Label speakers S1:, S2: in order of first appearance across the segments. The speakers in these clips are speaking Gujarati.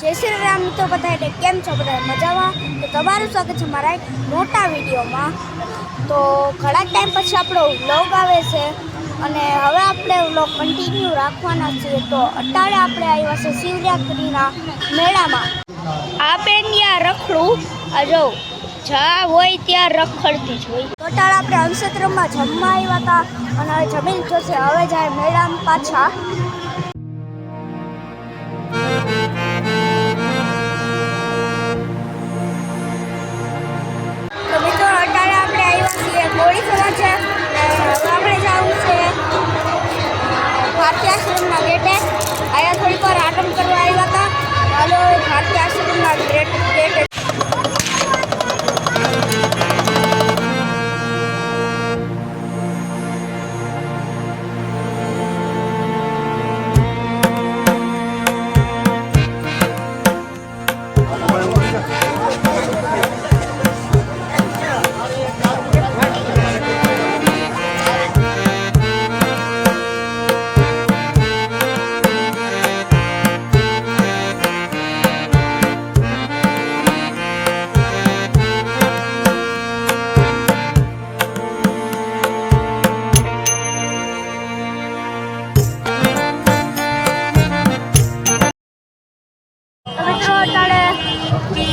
S1: જય શ્રી રામ મિત્રો, બધા કેમ છો? બધા મજામાં? તો તમારું સ્વાગત છે મારા એક મોટા વિડીયોમાં. તો ઘણા ટાઈમ પછી આપણો વ્લોગ આવે છે અને હવે આપણે વ્લોગ કન્ટિન્યુ રાખવાના છીએ. તો અત્યારે આપણે આવ્યા છે શિવરાત્રિના મેળામાં. આ બેન ત્યાં રખડું આ જો જ્યાં હોય ત્યાં રખડતી જ હોય. તો અત્યારે આપણે અવસત્રમાં જમવા આવ્યા હતા અને હવે જમીન જોશે. હવે જાય મેળામાં પાછા. હોળી સમાજ છે આપણે જવું છે ભારતીય આશ્રમના ગેટે. અહીંયા થોડીક વાર આટમ કરવા આવ્યા હતા. હાલો ભારતીય આશ્રમના ગેટે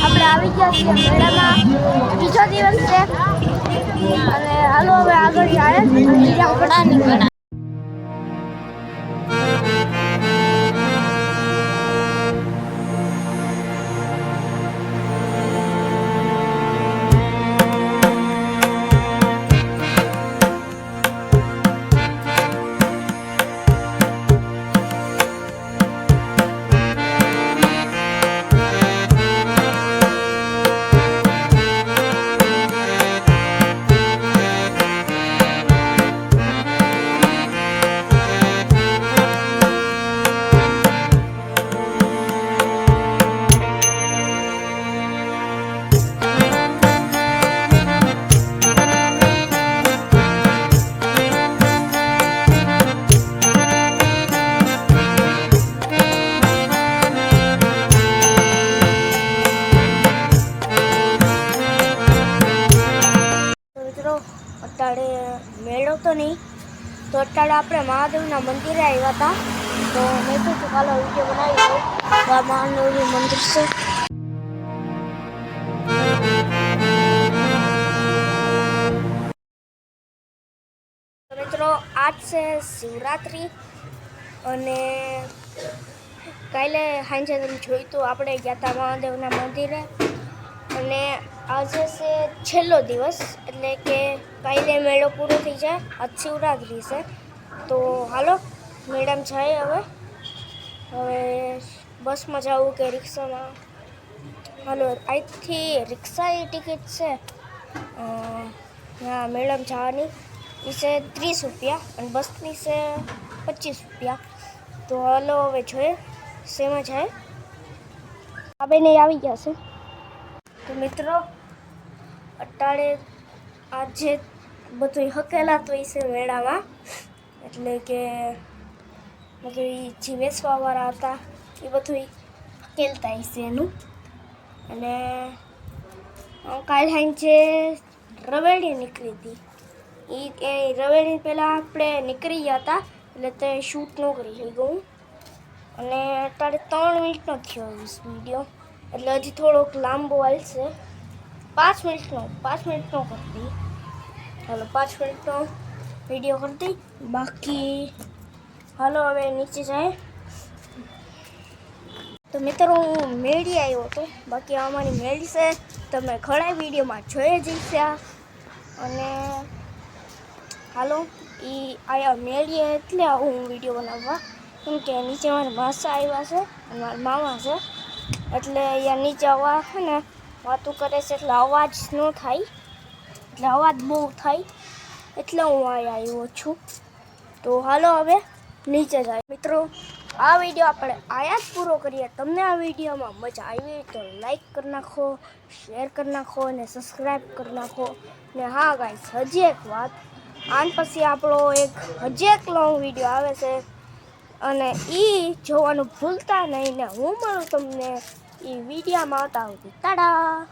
S1: આપણે આવી ગયા છીએ મેળામાં. બીજો દિવસ છે અને હાલો હવે આગળ જાય ઘણા અત્યારે મેળો તો નહીં, તો અત્યારે આપણે મહાદેવના મંદિરે આવ્યા હતા. તો મેં તો ચાલો વિડીયો બનાવી દઉં. આ મહાદેવનું મંદિર છે. મિત્રો આજ છે શિવરાત્રિ અને કાલે સાંજે તમે જોયું તો આપણે ગયા હતા મહાદેવના મંદિરે. અને આજે છે છેલ્લો દિવસ, એટલે કે કાલે મેળો પૂરો થઈ જાય. આજ શિવરાત્રિ છે. તો હાલો મેળામાં જાય. હવે બસમાં જવું કે રિક્ષામાં? હાલો અહીંથી રિક્ષાની ટિકિટ છે ત્યાં મેળામાં જવાની એ છે 30 રૂપિયા અને બસની છે 25 રૂપિયા. તો હાલો હવે જોઈએ શેમાં જાય. આ બેને આવી ગયા છે. તો મિત્રો અત્યારે આજે બધું હકેલા તો છે મેળામાં, એટલે કે બધું જે વેચવાવાળા હતા એ બધું હકેલતા હશે એનું. અને કાલ સાંજે રવેડી નીકળી હતી. એ રવેડી પહેલાં આપણે નીકળી ગયા હતા એટલે તે શૂટ ન કરી શકું. અને અત્યારે 3 મિનિટનો થયો વિડીયો, એટલે હજી થોડોક લાંબો હાલશે. 5 મિનિટનો કરતી. હાલો 5 મિનિટનો વિડીયો કરતી. બાકી હાલો હવે નીચે જાય. તો મિત્રો હું મેળી આવ્યો હતો. બાકી અમારી મેળી છે તમે ઘણા વિડીયોમાં જોઈ જ હશે. અને હાલો એ આયા મેળીએ એટલે હું વિડીયો બનાવવા, કેમ કે નીચે મારા માસા આવ્યા છે અને મારા મામા છે. એટલે અહીંયા નીચે આવવા છે ને વાતું કરે છે એટલે અવાજ ન થાય, એટલે અવાજ બહુ થાય એટલે હું અહીંયા આવ્યો છું. તો હાલો હવે નીચે જાય. મિત્રો આ વિડીયો આપણે આયા જ પૂરો કરીએ. તમને આ વિડીયોમાં મજા આવી તો લાઈક કરી નાખો, શેર કરી નાખો અને સબસ્ક્રાઈબ કરી નાખો. ને હા ગાઈસ, હજી એક વાત, આન પછી આપણો હજી એક લોંગ વિડીયો આવે છે અને એ જોવાનું ભૂલતા નહીં ને હું મળું તમને એ વિડીયોમાં આવતા હોતી. તાડા.